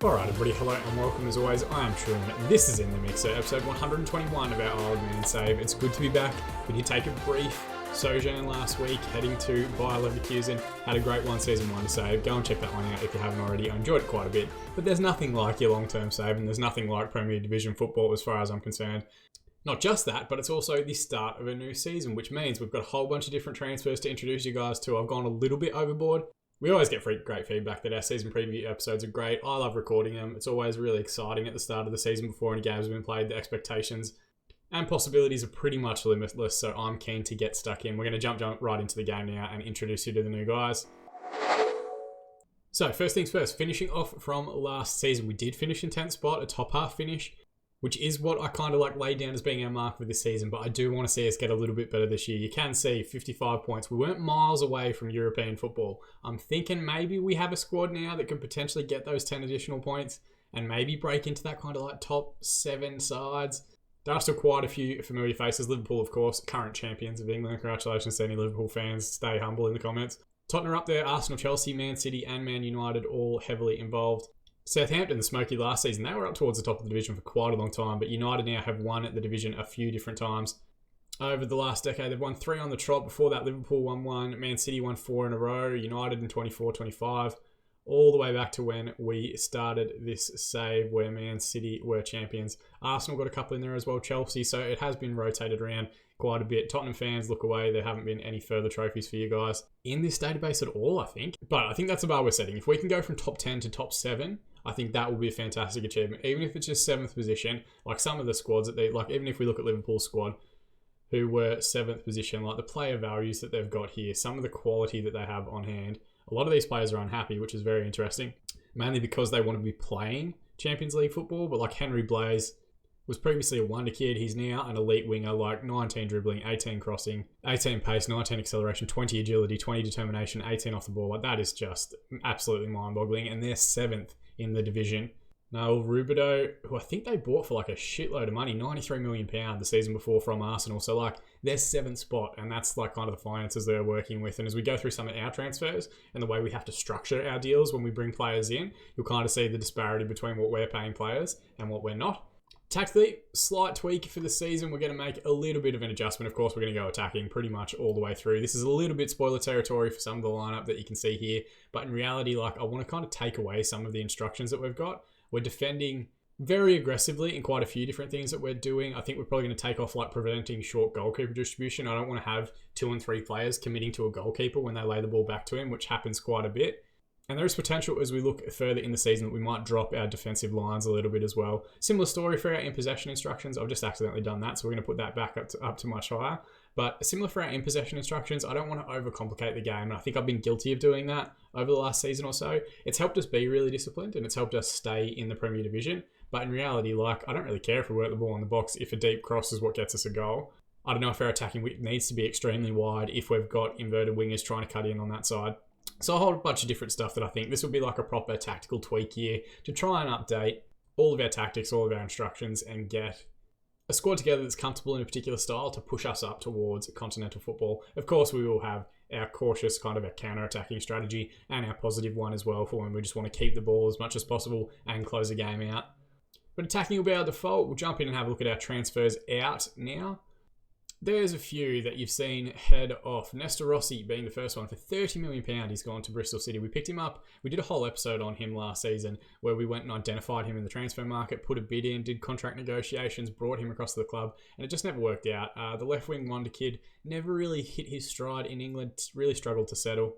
Alright everybody, hello and welcome as always. I am Shroom. This is In The Mixer, episode 121 of our Old Man Save. It's good to be back. We did take a brief sojourn last week, heading to Bayer Leverkusen. Had a great season 1 save. Go and check that one out if you haven't already. I enjoyed it quite a bit. But there's nothing like your long-term save, and there's nothing like Premier Division football as far as I'm concerned. Not just that, but it's also the start of a new season, which means we've got a whole bunch of different transfers to introduce you guys to. I've gone a little bit overboard. We always get great feedback that our season preview episodes are great. I love recording them. It's always really exciting at the start of the season before any games have been played. The expectations and possibilities are pretty much limitless, so I'm keen to get stuck in. We're going to jump right into the game now and introduce you to the new guys. So first things first, finishing off from last season, we did finish in 10th spot, a top half finish, which is what I kind of like laid down as being our mark for this season, but I do want to see us get a little bit better this year. You can see 55 points. We weren't miles away from European football. I'm thinking maybe we have a squad now that could potentially get those 10 additional points and maybe break into that kind of like top 7 sides. There are still quite a few familiar faces. Liverpool, of course, current champions of England. Congratulations to any Liverpool fans. Stay humble in the comments. Tottenham are up there. Arsenal, Chelsea, Man City and Man United all heavily involved. Southampton, the Smoky last season, they were up towards the top of the division for quite a long time, but United now have won at the division a few different times. Over the last decade, they've won 3 on the trot. Before that, Liverpool won 1, Man City won 4 in a row, United in 24-25, all the way back to when we started this save where Man City were champions. Arsenal got a couple in there as well, Chelsea, so it has been rotated around quite a bit. Tottenham fans, look away. There haven't been any further trophies for you guys in this database at all, I think. But I think that's the bar we're setting. If we can go from top 10 to top 7, I think that will be a fantastic achievement. Even if it's just 7th position, like some of the squads that even if we look at Liverpool's squad, who were 7th position, like the player values that they've got here, some of the quality that they have on hand, a lot of these players are unhappy, which is very interesting, mainly because they want to be playing Champions League football. But like Henry Blaze was previously a wonder kid. He's now an elite winger, like 19 dribbling, 18 crossing, 18 pace, 19 acceleration, 20 agility, 20 determination, 18 off the ball. Like that is just absolutely mind-boggling. And they're 7th in the division. Now, Rubido, who I think they bought for like a shitload of money, £93 million the season before from Arsenal. So like they're 7th spot, and that's like kind of the finances they're working with. And as we go through some of our transfers and the way we have to structure our deals when we bring players in, you'll kind of see the disparity between what we're paying players and what we're not. Tactically, slight tweak for the season. We're going to make a little bit of an adjustment. Of course, we're going to go attacking pretty much all the way through. This is a little bit spoiler territory for some of the lineup that you can see here. But in reality, like I want to kind of take away some of the instructions that we've got. We're defending very aggressively in quite a few different things that we're doing. I think we're probably going to take off like preventing short goalkeeper distribution. I don't want to have 2 and 3 players committing to a goalkeeper when they lay the ball back to him, which happens quite a bit. And there is potential as we look further in the season that we might drop our defensive lines a little bit as well. Similar story for our in possession instructions. I've just accidentally done that, so we're going to put that back up to much higher. But similar for our in possession instructions, I don't want to overcomplicate the game. And I think I've been guilty of doing that over the last season or so. It's helped us be really disciplined and it's helped us stay in the Premier Division. But in reality, like I don't really care if we work the ball in the box if a deep cross is what gets us a goal. I don't know if our attacking width needs to be extremely wide if we've got inverted wingers trying to cut in on that side. So a whole bunch of different stuff that I think this will be like a proper tactical tweak year to try and update all of our tactics, all of our instructions, and get a squad together that's comfortable in a particular style to push us up towards continental football. Of course, we will have our cautious kind of our counter-attacking strategy and our positive one as well for when we just want to keep the ball as much as possible and close the game out. But attacking will be our default. We'll jump in and have a look at our transfers out now. There's a few that you've seen head off. Nestor Rossi being the first one for £30 million. He's gone to Bristol City. We picked him up. We did a whole episode on him last season where we went and identified him in the transfer market, put a bid in, did contract negotiations, brought him across to the club, and it just never worked out. The left wing wonder kid never really hit his stride in England, really struggled to settle.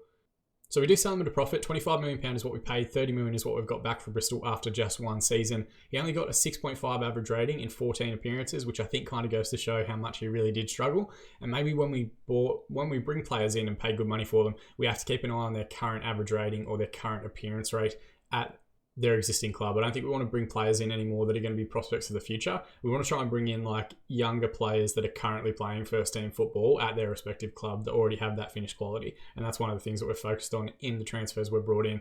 So we do sell him at a profit. £25 million is what we paid. £30 million is what we've got back for Bristol after just one season. He only got a 6.5 average rating in 14 appearances, which I think kind of goes to show how much he really did struggle. And maybe when we bring players in and pay good money for them, we have to keep an eye on their current average rating or their current appearance rate at their existing club. I don't think we want to bring players in anymore that are going to be prospects for the future. We want to try and bring in like younger players that are currently playing first team football at their respective club that already have that finished quality. And that's one of the things that we're focused on in the transfers we're brought in.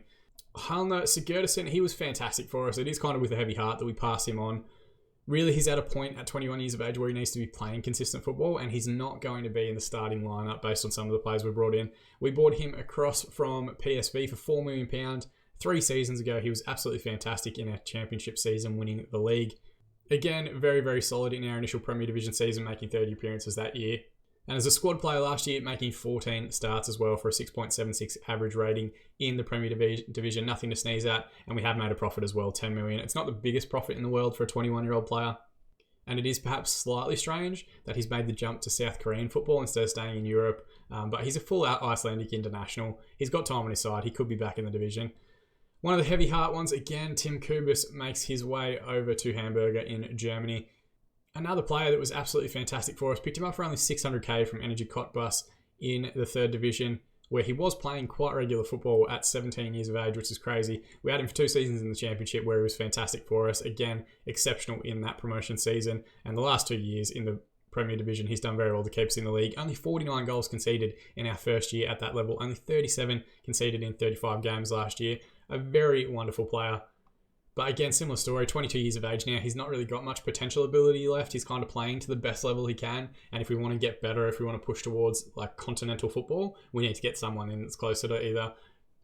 Halna Sigurdsson, he was fantastic for us. It is kind of with a heavy heart that we pass him on. Really, he's at a point at 21 years of age where he needs to be playing consistent football, and he's not going to be in the starting lineup based on some of the players we brought in. We bought him across from PSV for £4 million. 3 seasons ago, he was absolutely fantastic in our championship season, winning the league. Again, very, very solid in our initial Premier Division season, making 30 appearances that year. And as a squad player last year, making 14 starts as well for a 6.76 average rating in the Premier Division, nothing to sneeze at. And we have made a profit as well, 10 million. It's not the biggest profit in the world for a 21-year-old player. And it is perhaps slightly strange that he's made the jump to South Korean football instead of staying in Europe. But he's a full-out Icelandic international. He's got time on his side. He could be back in the division. One of the heavy heart ones, again, Tim Kubis makes his way over to Hamburger in Germany. Another player that was absolutely fantastic for us. Picked him up for only 600k from Energy Cottbus in the 3rd division, where he was playing quite regular football at 17 years of age, which is crazy. We had him for 2 seasons in the championship where he was fantastic for us. Again, exceptional in that promotion season. And the last 2 years in the Premier Division, he's done very well to keep us in the league. Only 49 goals conceded in our first year at that level. Only 37 conceded in 35 games last year. A very wonderful player. But again, similar story, 22 years of age now. He's not really got much potential ability left. He's kind of playing to the best level he can. And if we want to get better, if we want to push towards like continental football, we need to get someone in that's closer to either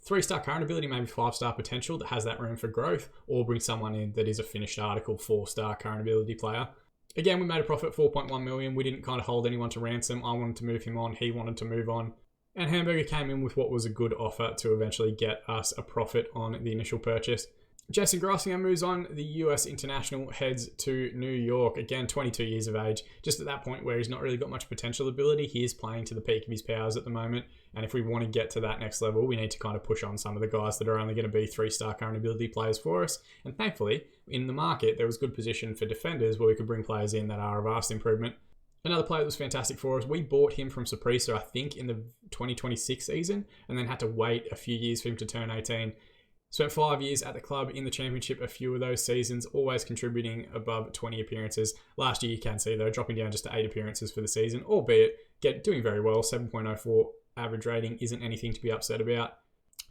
3-star current ability, maybe 5-star potential that has that room for growth, or bring someone in that is a finished article 4-star current ability player. Again, we made a profit, 4.1 million. We didn't kind of hold anyone to ransom. I wanted to move him on. He wanted to move on. And Hamburger came in with what was a good offer to eventually get us a profit on the initial purchase. Jason Grassinger moves on. The US international heads to New York. Again, 22 years of age. Just at that point where he's not really got much potential ability. He is playing to the peak of his powers at the moment. And if we want to get to that next level, we need to kind of push on some of the guys that are only going to be 3-star current ability players for us. And thankfully, in the market, there was good position for defenders where we could bring players in that are a vast improvement. Another player that was fantastic for us, we bought him from Saprissa, I think, in the 2026 season, and then had to wait a few years for him to turn 18. Spent 5 years at the club in the championship, a few of those seasons, always contributing above 20 appearances. Last year, you can see, though, dropping down just to 8 appearances for the season, albeit doing very well. 7.04 average rating isn't anything to be upset about.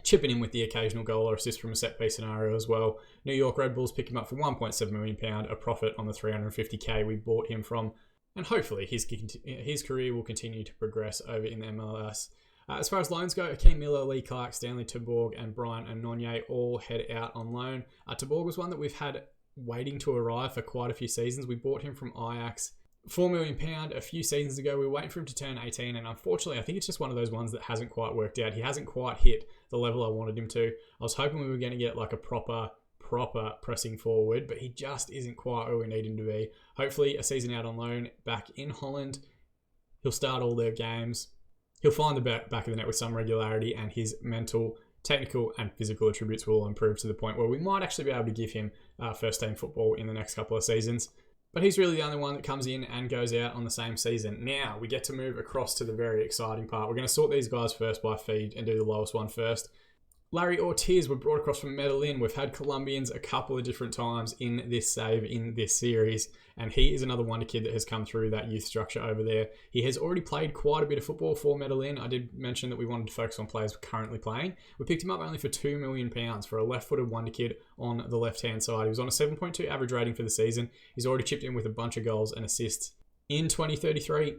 Chipping in with the occasional goal or assist from a set-piece scenario as well. New York Red Bulls pick him up for £1.7 million, a profit on the 350k we bought him from. And hopefully his career will continue to progress over in the MLS. As far as loans go, Akeem Miller, Lee Clark, Stanley Terborg, and Brian Anonye all head out on loan. Terborg was one that we've had waiting to arrive for quite a few seasons. We bought him from Ajax, £4 million a few seasons ago. We were waiting for him to turn 18, and unfortunately, I think it's just one of those ones that hasn't quite worked out. He hasn't quite hit the level I wanted him to. I was hoping we were going to get like a proper pressing forward, but he just isn't quite where we need him to be. Hopefully, a season out on loan back in Holland, he'll start all their games. He'll find the back of the net with some regularity, and his mental, technical, and physical attributes will improve to the point where we might actually be able to give him first-team football in the next couple of seasons. But he's really the only one that comes in and goes out on the same season. Now, we get to move across to the very exciting part. We're going to sort these guys first by feed and do the lowest one first. Larry Ortiz were brought across from Medellin. We've had Colombians a couple of different times in this save, in this series, and he is another wonder kid that has come through that youth structure over there. He has already played quite a bit of football for Medellin. I did mention that we wanted to focus on players currently playing. We picked him up only for £2 million for a left-footed wonder kid on the left-hand side. He was on a 7.2 average rating for the season. He's already chipped in with a bunch of goals and assists in 2033.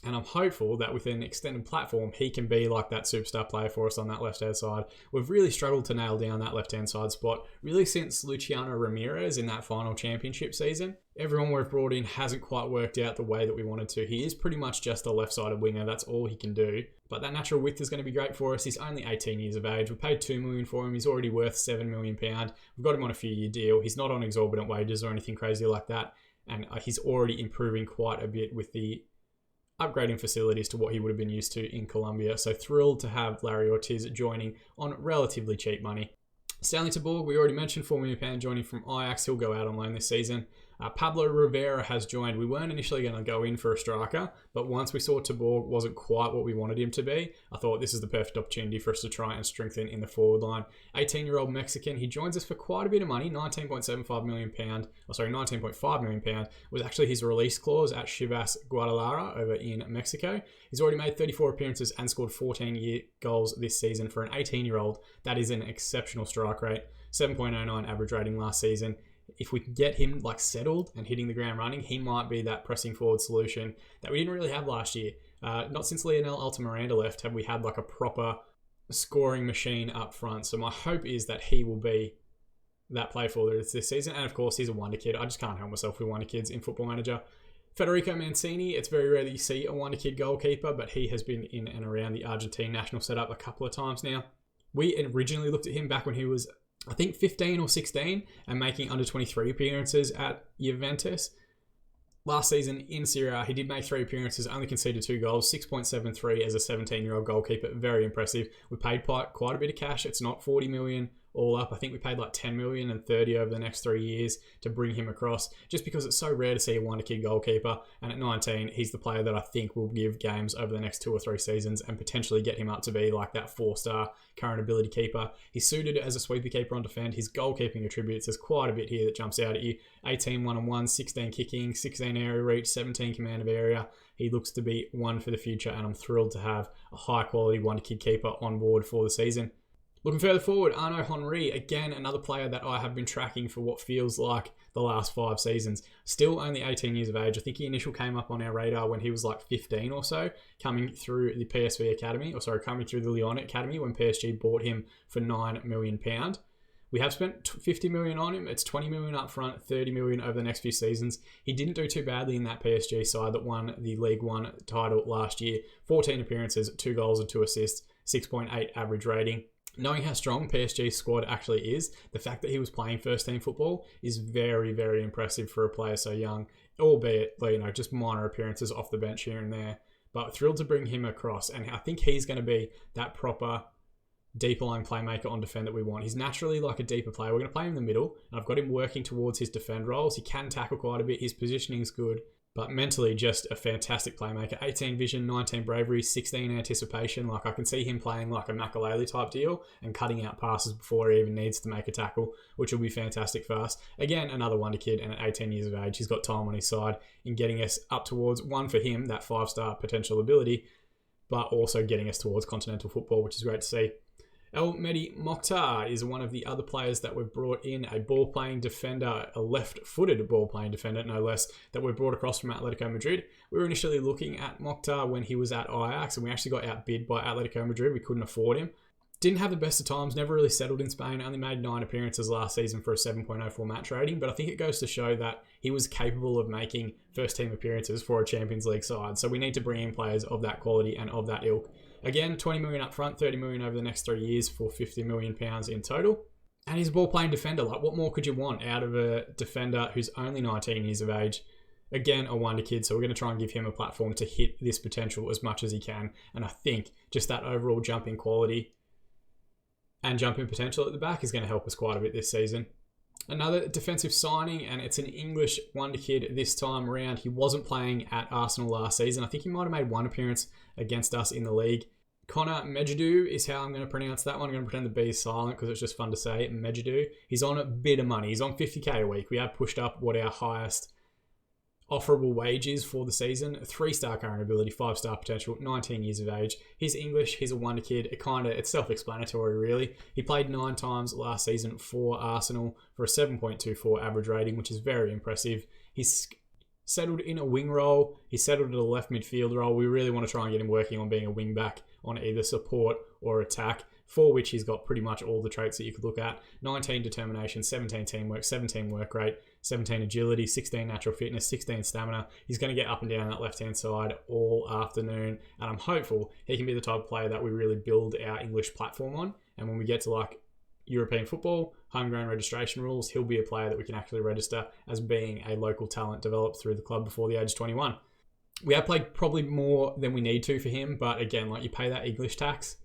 And I'm hopeful that with an extended platform, he can be like that superstar player for us on that left-hand side. We've really struggled to nail down that left-hand side spot, really since Luciano Ramirez in that final championship season. Everyone we've brought in hasn't quite worked out the way that we wanted to. He is pretty much just a left-sided winger. That's all he can do. But that natural width is going to be great for us. He's only 18 years of age. We paid $2 million for him. He's already worth £7 million. We've got him on a few-year deal. He's not on exorbitant wages or anything crazy like that. And he's already improving quite a bit with the upgrading facilities to what he would have been used to in Colombia. So thrilled to have Larry Ortiz joining on relatively cheap money. Stanley Terborg, we already mentioned, £4 million joining from Ajax. He'll go out on loan this season. Pablo Rivera has joined. We weren't initially going to go in for a striker, but once we saw Terborg wasn't quite what we wanted him to be, I thought this is the perfect opportunity for us to try and strengthen in the forward line. 18-year-old Mexican. He joins us for quite a bit of money, £19.5 million, was actually his release clause at Chivas Guadalajara over in Mexico. He's already made 34 appearances and scored 14 goals this season for an 18-year-old. That is an exceptional strike rate. 7.09 average rating last season. If we can get him like settled and hitting the ground running, he might be that pressing forward solution that we didn't really have last year. Not since Leonel Altamiranda left have we had like a proper scoring machine up front. So my hope is that he will be that player for us this season. And of course, he's a wonder kid. I just can't help myself with wonder kids in Football Manager. Federico Mancini, it's very rare that you see a wonder kid goalkeeper, but he has been in and around the Argentine national setup a couple of times now. We originally looked at him back when he was, I think, 15 or 16 and making under 23 appearances at Juventus. Last season in Serie A, he did make 3 appearances, only conceded 2 goals, 6.73 as a 17-year-old goalkeeper. Very impressive. We paid quite a bit of cash. It's not 40 million all up. I think we paid like 10 million and 30 over the next 3 years to bring him across, just because it's so rare to see a wonder kid goalkeeper. And at 19, he's the player that I think will give games over the next 2 or 3 seasons and potentially get him up to be like that 4-star current ability keeper. He's suited as a sweeper keeper on defend. His goalkeeping attributes, there's quite a bit here that jumps out at you. 18 1-on-1, 16 kicking, 16 area reach, 17 command of area. He looks to be one for the future, and I'm thrilled to have a high quality wonder kid keeper on board for the season. Looking further forward, Arnaud Henry, again, another player that I have been tracking for what feels like the last 5 seasons. Still only 18 years of age. I think he initially came up on our radar when he was like 15 or so, coming through the PSV Academy, coming through the Lyon Academy when PSG bought him for £9 million. We have spent 50 million on him. It's 20 million up front, 30 million over the next few seasons. He didn't do too badly in that PSG side that won the League One title last year. 14 appearances, 2 goals and 2 assists, 6.8 average rating. Knowing how strong PSG's squad actually is, the fact that he was playing first-team football is very, very impressive for a player so young, albeit, just minor appearances off the bench here and there. But thrilled to bring him across, and I think he's going to be that proper deeper-lying playmaker on defend that we want. He's naturally like a deeper player. We're going to play him in the middle, and I've got him working towards his defend roles. He can tackle quite a bit. His positioning is good, but mentally just a fantastic playmaker. 18 vision, 19 bravery, 16 anticipation. Like I can see him playing like a Makelele type deal and cutting out passes before he even needs to make a tackle, which will be fantastic for us. Again, another wonder kid, and at 18 years of age, he's got time on his side in getting us up towards, one for him, that 5-star potential ability, but also getting us towards continental football, which is great to see. El Mehdi Mokhtar is one of the other players that we've brought in, a ball-playing defender, a left-footed ball-playing defender, no less, that we've brought across from Atletico Madrid. We were initially looking at Mokhtar when he was at Ajax, and we actually got outbid by Atletico Madrid. We couldn't afford him. Didn't have the best of times, never really settled in Spain, only made 9 appearances last season for a 7.04 match rating, but I think it goes to show that he was capable of making first-team appearances for a Champions League side, so we need to bring in players of that quality and of that ilk. Again, 20 million up front, 30 million over the next 3 years for £50 million in total. And he's a ball-playing defender. Like, what more could you want out of a defender who's only 19 years of age? Again, a wonder kid, so we're going to try and give him a platform to hit this potential as much as he can. And I think just that overall jumping quality and jumping potential at the back is going to help us quite a bit this season. Another defensive signing, and it's an English wonder kid this time around. He wasn't playing at Arsenal last season. I think he might have made 1 appearance against us in the league. Connor Medjidou is how I'm going to pronounce that one. I'm going to pretend the B is silent because it's just fun to say. Medjidou. He's on a bit of money. He's on 50k a week. We have pushed up what our highest offerable wage is for the season. 3-star current ability, 5-star potential, 19 years of age. He's English. He's a wonder kid. It's self-explanatory, really. He played 9 times last season for Arsenal for a 7.24 average rating, which is very impressive. He's settled in a wing role. He's settled in a left midfield role. We really want to try and get him working on being a wing back on either support or attack, for which he's got pretty much all the traits that you could look at. 19 determination, 17 teamwork, 17 work rate, 17 agility, 16 natural fitness, 16 stamina. He's going to get up and down that left-hand side all afternoon, and I'm hopeful he can be the type of player that we really build our English platform on. And when we get to like European football, homegrown registration rules, he'll be a player that we can actually register as being a local talent developed through the club before the age of 21. We have played probably more than we need to for him, but again, like you pay that English tax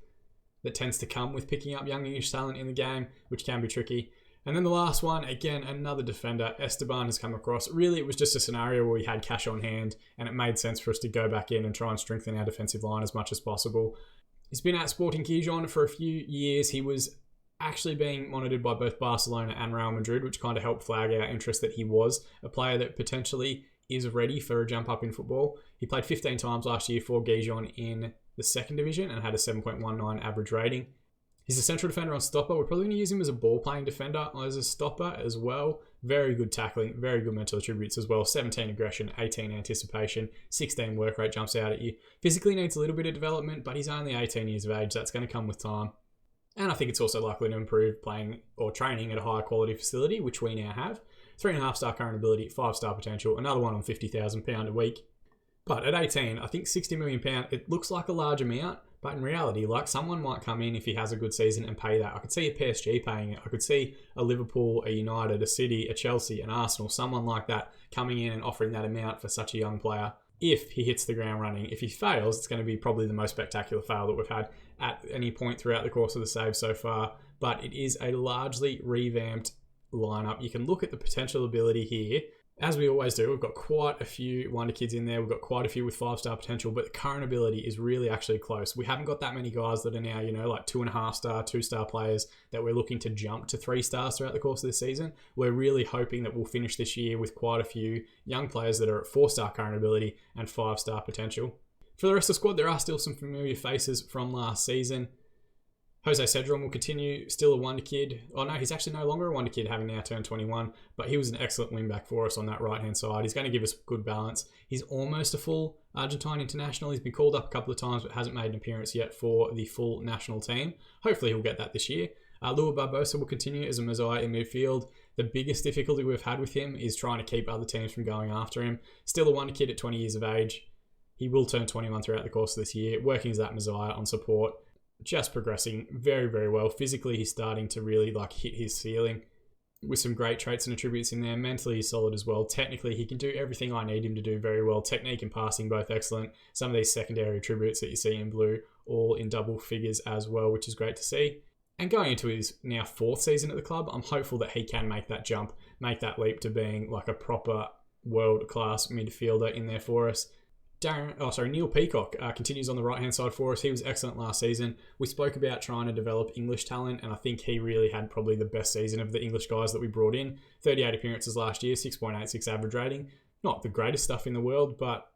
that tends to come with picking up young English talent in the game, which can be tricky. And then the last one, again, another defender, Esteban, has come across. Really, it was just a scenario where we had cash on hand and it made sense for us to go back in and try and strengthen our defensive line as much as possible. He's been at Sporting Gijon for a few years. He was actually being monitored by both Barcelona and Real Madrid, which kind of helped flag our interest that he was a player that potentially is ready for a jump up in football. He played 15 times last year for Gijon in the second division and had a 7.19 average rating. He's a central defender on stopper. We're probably going to use him as a ball-playing defender as a stopper as well, Very good tackling, very good mental attributes as well. 17 aggression, 18 anticipation, 16 work rate jumps out at you. Physically needs a little bit of development, but he's only 18 years of age. That's going to come with time. And I think it's also likely to improve playing or training at a higher quality facility, which we now have. 3.5-star current ability, 5-star potential, another one on £50,000 a week. But at 18, I think £60 million, it looks like a large amount, but in reality, like someone might come in if he has a good season and pay that. I could see a PSG paying it. I could see a Liverpool, a United, a City, a Chelsea, an Arsenal, someone like that coming in and offering that amount for such a young player if he hits the ground running. If he fails, it's going to be probably the most spectacular fail that we've had at any point throughout the course of the save so far. But it is a largely revamped lineup. You can look at the potential ability here. As we always do, we've got quite a few wonder kids in there. We've got quite a few with 5-star potential, but the current ability is really actually close. We haven't got that many guys that are now, like 2.5-star, 2-star players that we're looking to jump to 3 stars throughout the course of this season. We're really hoping that we'll finish this year with quite a few young players that are at 4-star current ability and 5-star potential. For the rest of the squad, there are still some familiar faces from last season. Jose Cedron will continue, still a wonder kid. Oh no, he's actually no longer a wonder kid, having now turned 21, but he was an excellent wingback for us on that right-hand side. He's going to give us good balance. He's almost a full Argentine international. He's been called up a couple of times, but hasn't made an appearance yet for the full national team. Hopefully he'll get that this year. Lua Barbosa will continue as a messiah in midfield. The biggest difficulty we've had with him is trying to keep other teams from going after him. Still a wonder kid at 20 years of age. He will turn 21 throughout the course of this year, working as that messiah on support. Just progressing very, very well. Physically, he's starting to really hit his ceiling with some great traits and attributes in there. Mentally, he's solid as well. Technically, he can do everything I need him to do very well. Technique and passing, both excellent. Some of these secondary attributes that you see in blue, all in double figures as well, which is great to see. And going into his now 4th season at the club, I'm hopeful that he can make that jump, make that leap to being like a proper world-class midfielder in there for us. Neil Peacock continues on the right-hand side for us. He was excellent last season. We spoke about trying to develop English talent, and I think he really had probably the best season of the English guys that we brought in. 38 appearances last year, 6.86 average rating. Not the greatest stuff in the world, but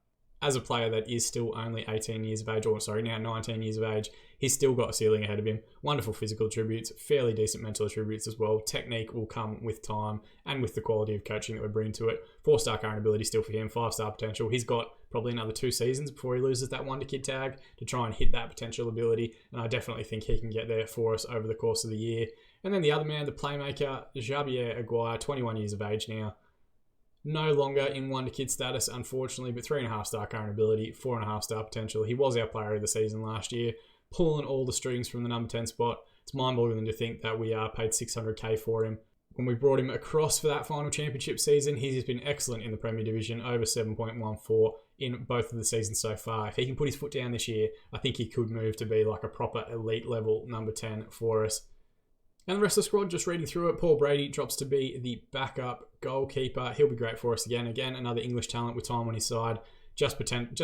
as a player that is still only 18 years of age, now 19 years of age, he's still got a ceiling ahead of him. Wonderful physical attributes, fairly decent mental attributes as well. Technique will come with time and with the quality of coaching that we're bringing to it. 4-star current ability still for him, 5-star potential. He's got probably another 2 seasons before he loses that wonder kid tag to try and hit that potential ability, and I definitely think he can get there for us over the course of the year. And then the other man, the playmaker, Javier Aguirre, 21 years of age now. No longer in wonder kid status, unfortunately, but 3.5-star current ability, 4.5-star potential. He was our player of the season last year, pulling all the strings from the number 10 spot. It's mind-boggling to think that we paid $600K for him. When we brought him across for that final championship season, he's been excellent in the Premier Division, over 7.14 in both of the seasons so far. If he can put his foot down this year, I think he could move to be like a proper elite level number 10 for us. And the rest of the squad, just reading through it, Paul Brady drops to be the backup goalkeeper. He'll be great for us again. Another English talent with time on his side. Just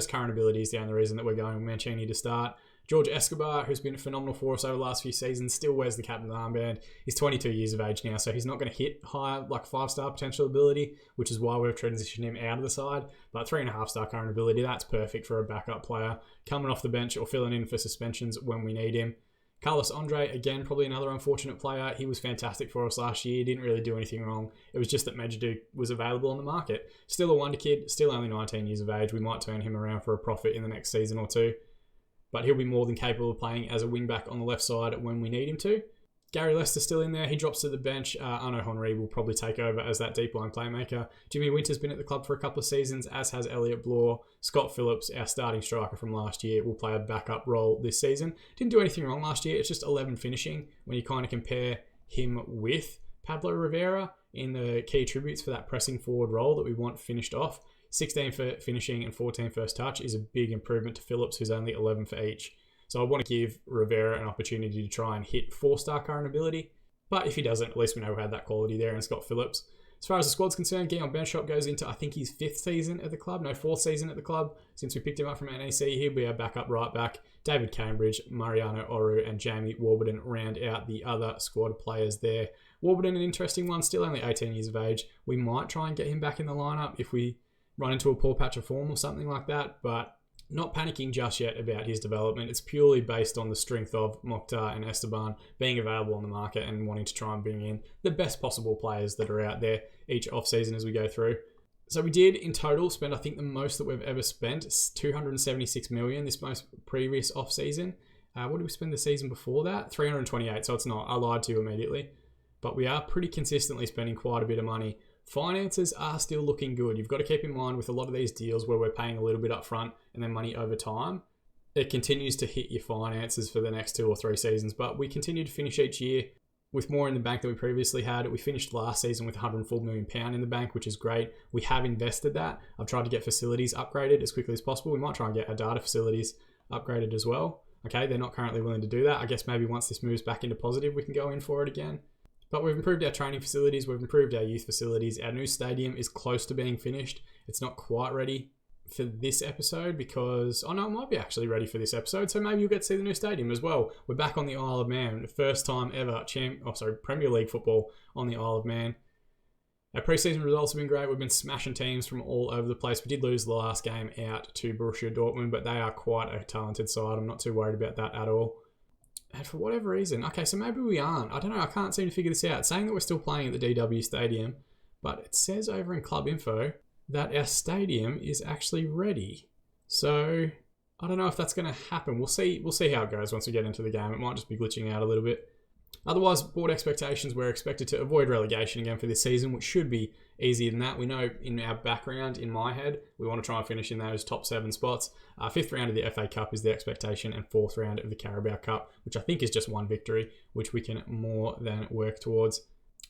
current ability is the only reason that we're going with Mancini to start. George Escobar, who's been phenomenal for us over the last few seasons, still wears the captain's armband. He's 22 years of age now, so he's not going to hit higher, 5-star potential ability, which is why we've transitioned him out of the side. But 3.5-star current ability, that's perfect for a backup player coming off the bench or filling in for suspensions when we need him. Carlos Andre, again, probably another unfortunate player. He was fantastic for us last year. Didn't really do anything wrong. It was just that Majidou was available on the market. Still a wonder kid, still only 19 years of age. We might turn him around for a profit in the next season or two. But he'll be more than capable of playing as a wing-back on the left side when we need him to. Gary Lester's still in there. He drops to the bench. Arnaud Henry will probably take over as that deep-line playmaker. Jimmy Winter's been at the club for a couple of seasons, as has Elliot Bloor. Scott Phillips, our starting striker from last year, will play a backup role this season. Didn't do anything wrong last year. It's just 11 finishing when you kind of compare him with Pablo Rivera in the key attributes for that pressing forward role that we want finished off. 16 for finishing and 14 first touch is a big improvement to Phillips, who's only 11 for each. So I want to give Rivera an opportunity to try and hit 4-star current ability. But if he doesn't, at least we know we had that quality there in Scott Phillips. As far as the squad's concerned, Guillaume Benchop goes into, I think, his 5th season at the club. No, 4th season at the club. Since we picked him up from NEC, he'll be our backup right back. David Cambridge, Mariano Oru, and Jamie Warburton round out the other squad players there. Warburton, an interesting one, still only 18 years of age. We might try and get him back in the lineup if we run into a poor patch of form or something like that, but Not panicking just yet about his development. It's purely based on the strength of Mokhtar and Esteban being available on the market and wanting to try and bring in the best possible players that are out there each off-season as we go through. So we did in total spend, I think, the most that we've ever spent, $276 million this most previous off-season. What did we spend the season before that? 328, so it's not. I lied to you immediately. But we are pretty consistently spending quite a bit of money. Finances are still looking good. You've got to keep in mind with a lot of these deals where we're paying a little bit up front and then money over time, it continues to hit your finances for the next 2 or 3 seasons. But we continue to finish each year with more in the bank than we previously had. We finished last season with £104 million in the bank, which is great. We have invested that. I've tried to get facilities upgraded as quickly as possible. We might try and get our data facilities upgraded as well. Okay, they're not currently willing to do that. I guess maybe once this moves back into positive, we can go in for it again. But we've improved our training facilities, we've improved our youth facilities. Our new stadium is close to being finished. It's not quite ready for this episode because, oh no, it might be actually ready for this episode, so maybe you'll get to see the new stadium as well. We're back on the Isle of Man, the first time ever Premier League football on the Isle of Man. Our preseason results have been great. We've been smashing teams from all over the place. We did lose the last game out to Borussia Dortmund, but they are quite a talented side. I'm not too worried about that at all. And for whatever reason, okay, so maybe we aren't. I don't know, I can't seem to figure this out. It's saying that we're still playing at the DW Stadium, but it says over in Club Info that our stadium is actually ready. So I don't know if that's going to happen. We'll see how it goes once we get into the game. It might just be glitching out a little bit. Otherwise, board expectations, we're expected to avoid relegation again for this season, which should be easier than that. We know in our background, in my head, we want to try and finish in those top 7 spots. 5th round of the FA Cup is the expectation, and 4th round of the Carabao Cup, which I think is just 1 victory, which we can more than work towards.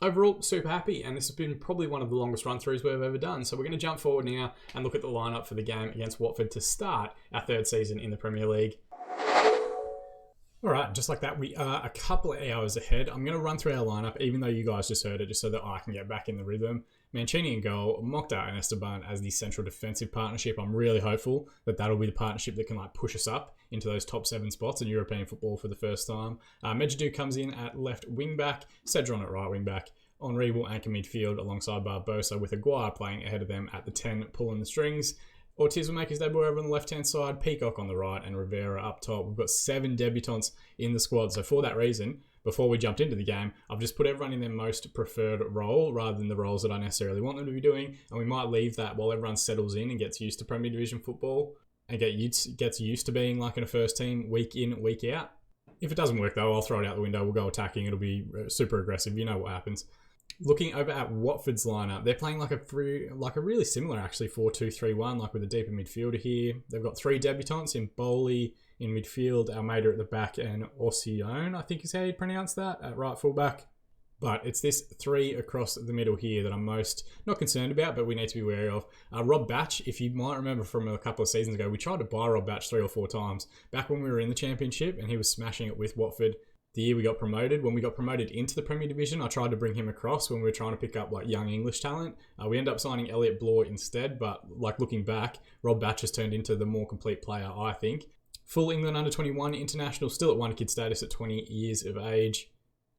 Overall, super happy, and this has been probably one of the longest run-throughs we've ever done. So we're going to jump forward now and look at the lineup for the game against Watford to start our 3rd season in the Premier League. All right, just like that, we are a couple of hours ahead. I'm going to run through our lineup, even though you guys just heard it, just so that I can get back in the rhythm. Mancini in goal, Mokhtar and Esteban as the central defensive partnership. I'm really hopeful that that'll be the partnership that can push us up into those top 7 spots in European football for the first time. Medjugorje comes in at left wing back, Cedron at right wing back. Henry will anchor midfield alongside Barbosa, with Aguirre playing ahead of them at the 10, pulling the strings. Ortiz will make his debut over on the left-hand side, Peacock on the right, and Rivera up top. We've got 7 debutants in the squad, so for that reason, before we jumped into the game, I've just put everyone in their most preferred role rather than the roles that I necessarily want them to be doing, and we might leave that while everyone settles in and gets used to Premier Division football and gets used to being like in a first team week in, week out. If it doesn't work though, I'll throw it out the window, we'll go attacking, it'll be super aggressive, you know what happens. Looking over at Watford's lineup, they're playing like a really similar actually 4-2-3-1, like with a deeper midfielder here. They've got 3 debutants in Bowley in midfield, Almeida at the back, and Orsione, I think is how you pronounce that, at right fullback. But it's this 3 across the middle here that I'm most not concerned about, but we need to be wary of. Rob Batch, if you might remember from a couple of seasons ago, we tried to buy Rob Batch 3 or 4 times back when we were in the Championship, and he was smashing it with Watford. The year we got promoted, when we got promoted into the Premier Division, I tried to bring him across when we were trying to pick up like young English talent. We ended up signing Elliot Bloor instead, but like looking back, Rob Batch has turned into the more complete player, I think. Full England under-21 international, still at one kid status at 20 years of age.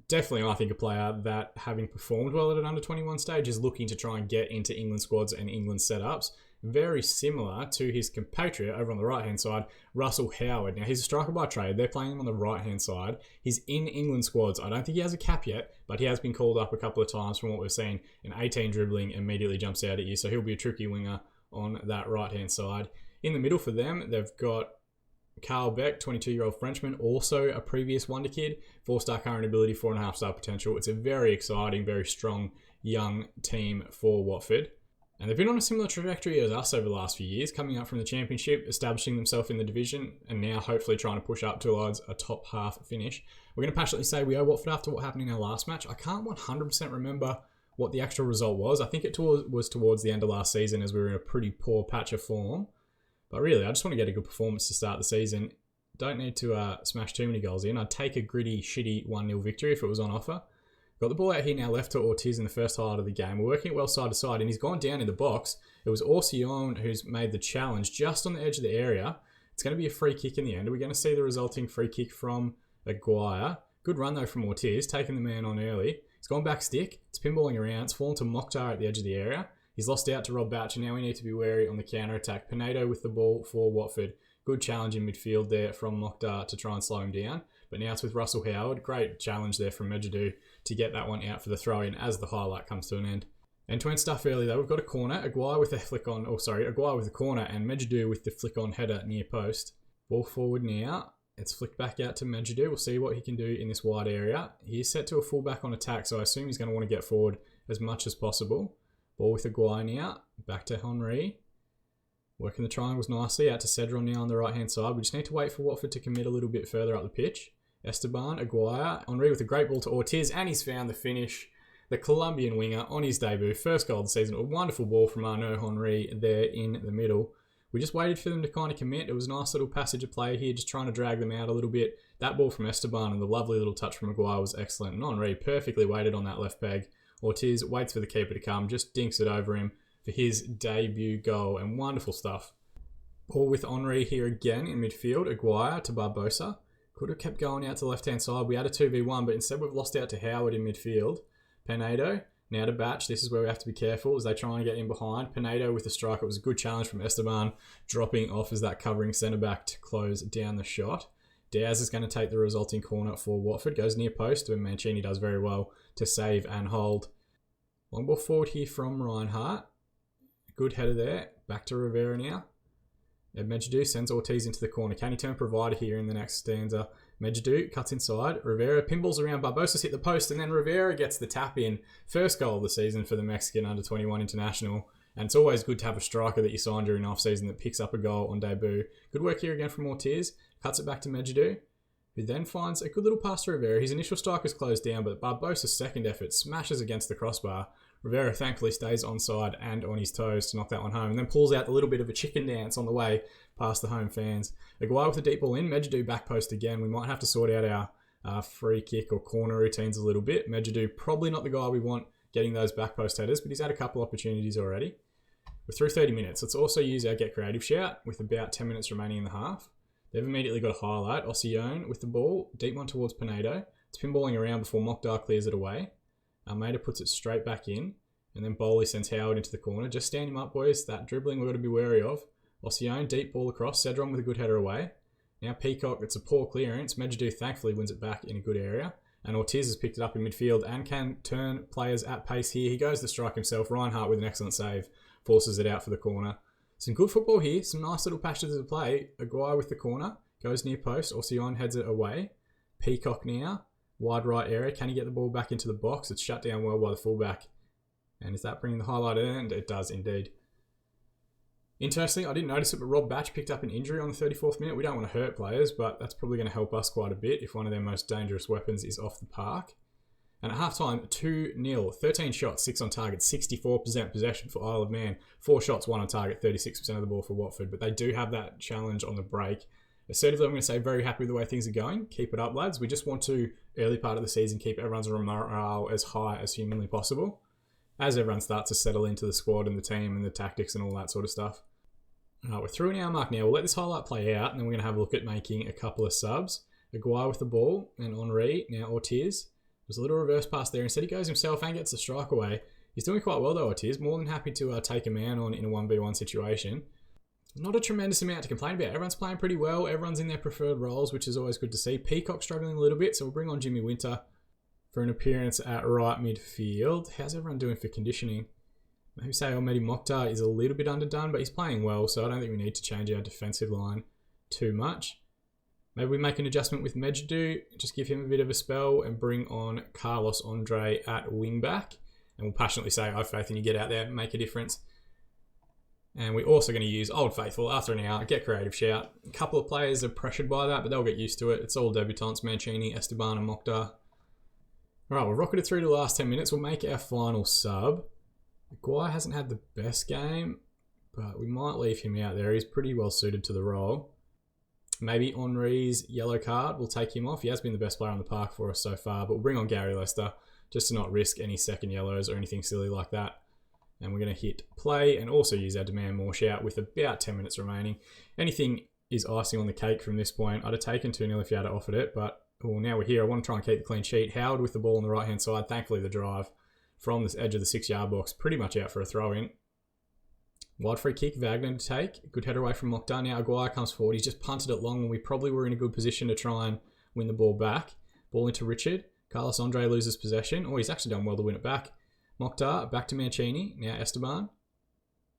Definitely, I think, a player that, having performed well at an under-21 stage, is looking to try and get into England squads and England setups. Very similar to his compatriot over on the right-hand side, Russell Howard. Now, he's a striker by trade. They're playing him on the right-hand side. He's in England squads. I don't think he has a cap yet, but he has been called up a couple of times from what we've seen. An 18 dribbling immediately jumps out at you, so he'll be a tricky winger on that right-hand side. In the middle for them, they've got Carl Beck, 22-year-old Frenchman, also a previous wonder kid, 4-star current ability, 4.5-star potential. It's a very exciting, very strong young team for Watford. And they've been on a similar trajectory as us over the last few years, coming up from the Championship, establishing themselves in the division, and now hopefully trying to push up towards a top half finish. We're going to passionately say we owe Watford after what happened in our last match. I can't 100% remember what the actual result was. I think it was towards the end of last season as we were in a pretty poor patch of form. But really, I just want to get a good performance to start the season. Don't need to smash too many goals in. I'd take a gritty, shitty 1-0 victory if it was on offer. Got the ball out here now left to Ortiz in the first highlight of the game. We're working it well side to side, and he's gone down in the box. It was Orsione who's made the challenge just on the edge of the area. It's going to be a free kick in the end. Are we going to see the resulting free kick from Aguirre? Good run, though, from Ortiz, taking the man on early. He's gone back stick. It's pinballing around. It's fallen to Mokhtar at the edge of the area. He's lost out to Rob Batch, and now we need to be wary on the counter-attack. Pinedo with the ball for Watford. Good challenge in midfield there from Mokhtar to try and slow him down. But now it's with Russell Howard. Great challenge there from Medjidou to get that one out for the throw-in as the highlight comes to an end. End-to-end stuff early though. We've got a corner. Aguirre with a flick on, Aguirre with the corner and Medjidou with the flick on header near post. Ball forward now. It's flicked back out to Medjidou. We'll see what he can do in this wide area. He's set to a fullback on attack, so I assume he's going to want to get forward as much as possible. Ball with Aguirre now. Back to Henry. Working the triangles nicely. Out to Cedron now on the right-hand side. We just need to wait for Watford to commit a little bit further up the pitch. Esteban, Aguirre, Henry with a great ball to Ortiz, and he's found the finish. The Colombian winger on his debut. First goal of the season. A wonderful ball from Arnaud Henry there in the middle. We just waited for them to kind of commit. It was a nice little passage of play here, just trying to drag them out a little bit. That ball from Esteban and the lovely little touch from Aguirre was excellent. And Henry perfectly weighted on that left peg. Ortiz waits for the keeper to come, just dinks it over him for his debut goal. And wonderful stuff. Ball with Henry here again in midfield. Aguirre to Barbosa. Could have kept going out to the left-hand side. We had a 2v1, but instead we've lost out to Howard in midfield. Pinedo, now to Batch. This is where we have to be careful as they try and get in behind. Pinedo with the strike. It was a good challenge from Esteban, dropping off as that covering centre-back to close down the shot. Diaz is going to take the resulting corner for Watford. Goes near post, and Mancini does very well to save and hold. Long ball forward here from Reinhardt. Good header there. Back to Rivera now. Medjidou sends Ortiz into the corner. Can he turn provider here in the next stanza? Medjidou cuts inside. Rivera pinballs around. Barbosa's hit the post, and then Rivera gets the tap in. First goal of the season for the Mexican under-21 international. And it's always good to have a striker that you signed during off-season that picks up a goal on debut. Good work here again from Ortiz. Cuts it back to Medjidou, who then finds a good little pass to Rivera. His initial strike is closed down, but Barbosa's second effort smashes against the crossbar. Rivera thankfully stays onside and on his toes to knock that one home, and then pulls out a little bit of a chicken dance on the way past the home fans. Aguirre with a deep ball in. Medjidou back post again. We might have to sort out our free kick or corner routines a little bit. Medjidou probably not the guy we want getting those back post headers, but he's had a couple opportunities already. We're through 30 minutes. Let's also use our Get Creative shout with about 10 minutes remaining in the half. They've immediately got a highlight. Ossione with the ball. Deep one towards Pinedo. It's pinballing around before Mokhtar clears it away. Almeida puts it straight back in. And then Bowley sends Howard into the corner. Just stand him up, boys. That dribbling we've got to be wary of. Ossione, deep ball across. Cedron with a good header away. Now Peacock, it's a poor clearance. Medjidou thankfully wins it back in a good area. And Ortiz has picked it up in midfield and can turn players at pace here. He goes to strike himself. Reinhardt with an excellent save. Forces it out for the corner. Some good football here. Some nice little passages of play. Aguirre with the corner. Goes near post. Ossione heads it away. Peacock now. Wide right area. Can he get the ball back into the box? It's shut down well by the fullback. And is that bringing the highlight in? It does indeed. Interestingly, I didn't notice it, but Rob Batch picked up an injury on the 34th minute. We don't want to hurt players, but that's probably going to help us quite a bit if one of their most dangerous weapons is off the park. And at halftime, 2-0, 13 shots, 6 on target, 64% possession for Isle of Man. 4 shots, 1 on target, 36% of the ball for Watford. But they do have that challenge on the break. Assertively, I'm going to say very happy with the way things are going. Keep it up, lads. We just want to, early part of the season, keep everyone's morale as high as humanly possible, as everyone starts to settle into the squad and the team and the tactics and all that sort of stuff. All right, we're through an hour mark now. We'll let this highlight play out, and then we're going to have a look at making a couple of subs. Aguirre with the ball, and Henry, now Ortiz. There's a little reverse pass there. Instead, he goes himself and gets the strike away. He's doing quite well, though, Ortiz. More than happy to take a man on in a 1v1 situation. Not a tremendous amount to complain about. Everyone's playing pretty well. Everyone's in their preferred roles, which is always good to see. Peacock struggling a little bit, so we'll bring on Jimmy Winter for an appearance at right midfield. How's everyone doing for conditioning? Maybe say Mehdi Mokhtar is a little bit underdone, but he's playing well, so I don't think we need to change our defensive line too much. Maybe we make an adjustment with Medjidou, just give him a bit of a spell and bring on Carlos Andre at wing-back. And we'll passionately say, I have faith in you, get out there and make a difference. And we're also going to use Old Faithful after an hour, Get Creative shout. A couple of players are pressured by that, but they'll get used to it. It's all debutants, Mancini, Esteban and Mokhtar. Alright, we've rocketed through to the last 10 minutes. We'll make our final sub. Aguirre hasn't had the best game, but we might leave him out there. He's pretty well suited to the role. Maybe Henry's yellow card, we'll take him off. He has been the best player on the park for us so far, but we'll bring on Gary Lester just to not risk any second yellows or anything silly like that. And we're going to hit play and also use our demand more shout with about 10 minutes remaining. Anything is icing on the cake from this point. I'd have taken 2-0 if you had offered it, but well, now we're here. I want to try and keep the clean sheet. Howard with the ball on the right-hand side. Thankfully, the drive from this edge of the 6-yard box, pretty much out for a throw-in. Wide free kick, Wagner to take. Good header away from Mokhtar. Now Aguirre comes forward. He's just punted it long, and we probably were in a good position to try and win the ball back. Ball into Richard. Carlos Andre loses possession. Oh, he's actually done well to win it back. Mokhtar, back to Mancini. Now Esteban.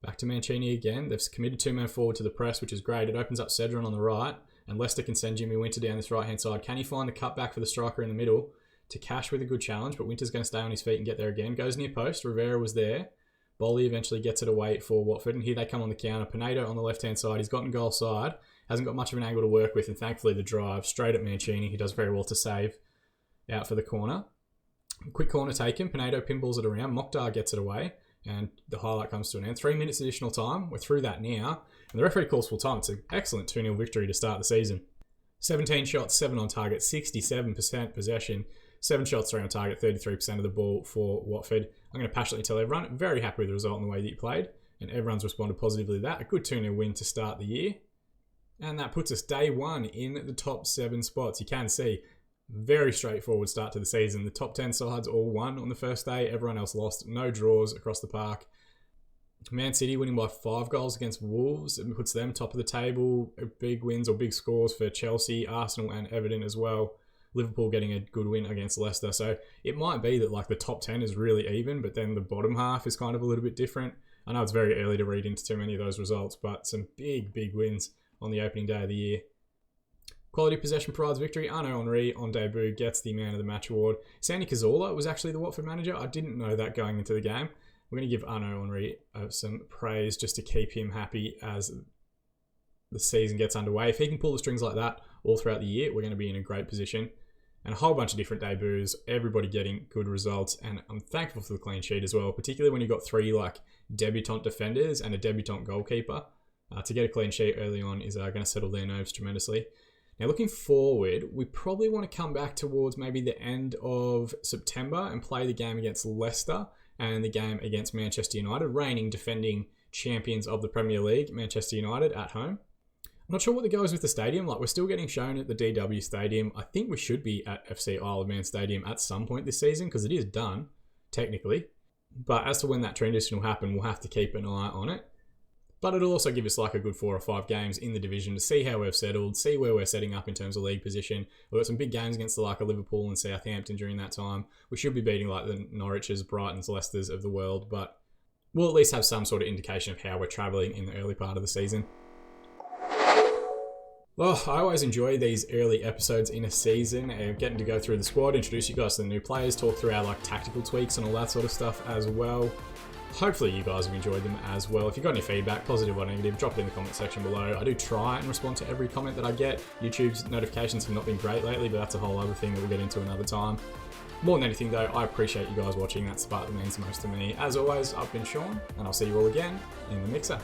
Back to Mancini again. They've committed 2-man forward to the press, which is great. It opens up Cedron on the right, and Leicester can send Jimmy Winter down this right-hand side. Can he find the cutback for the striker in the middle to Cash with a good challenge? But Winter's going to stay on his feet and get there again. Goes near post. Rivera was there. Bolly eventually gets it away for Watford, and here they come on the counter. Pinedo on the left-hand side. He's gotten goal side. Hasn't got much of an angle to work with, and thankfully the drive straight at Mancini. He does very well to save out for the corner. Quick corner taken. Pinedo pinballs it around. Mokhtar gets it away, and the highlight comes to an end. 3 minutes additional time. We're through that now, and the referee calls full time. It's an excellent 2-0 victory to start the season. 17 shots, 7 on target, 67% possession. 7 shots, 3 on target, 33% of the ball for Watford. I'm going to passionately tell everyone, very happy with the result and the way that you played, and everyone's responded positively to that. A good 2-0 win to start the year. And that puts us day one in the top 7 spots. You can see, very straightforward start to the season. The top 10 sides all won on the first day. Everyone else lost. No draws across the park. Man City winning by 5 goals against Wolves. It puts them top of the table. Big wins or big scores for Chelsea, Arsenal and Everton as well. Liverpool getting a good win against Leicester. So it might be that like the top 10 is really even, but then the bottom half is kind of a little bit different. I know it's very early to read into too many of those results, but some big wins on the opening day of the year. Quality possession provides victory. Arnaud Henry on debut gets the Man of the Match award. Sandy Cazorla was actually the Watford manager. I didn't know that going into the game. We're going to give Arnaud Henry some praise just to keep him happy as the season gets underway. If he can pull the strings like that all throughout the year, we're going to be in a great position. And a whole bunch of different debuts, everybody getting good results, and I'm thankful for the clean sheet as well, particularly when you've got 3 like debutant defenders and a debutant goalkeeper. To get a clean sheet early on is going to settle their nerves tremendously. Now looking forward, we probably want to come back towards maybe the end of September and play the game against Leicester and the game against Manchester United, reigning defending champions of the Premier League, Manchester United at home. I'm not sure what the go is with the stadium. Like, we're still getting shown at the DW Stadium. I think we should be at FC Isle of Man Stadium at some point this season because it is done, technically. But as to when that transition will happen, we'll have to keep an eye on it. But it'll also give us like a good 4 or 5 games in the division to see how we've settled, see where we're setting up in terms of league position. We've got some big games against the like of Liverpool and Southampton during that time. We should be beating like the Norwiches, Brightons, Leicesters of the world, but we'll at least have some sort of indication of how we're travelling in the early part of the season. Well, I always enjoy these early episodes in a season, getting to go through the squad, introduce you guys to the new players, talk through our like tactical tweaks and all that sort of stuff as well. Hopefully you guys have enjoyed them as well. If you've got any feedback, positive or negative, drop it in the comment section below. I do try and respond to every comment that I get. YouTube's notifications have not been great lately, but that's a whole other thing that we'll get into another time. More than anything though, I appreciate you guys watching. That's the part that means the most to me. As always, I've been Sean, and I'll see you all again in the mixer.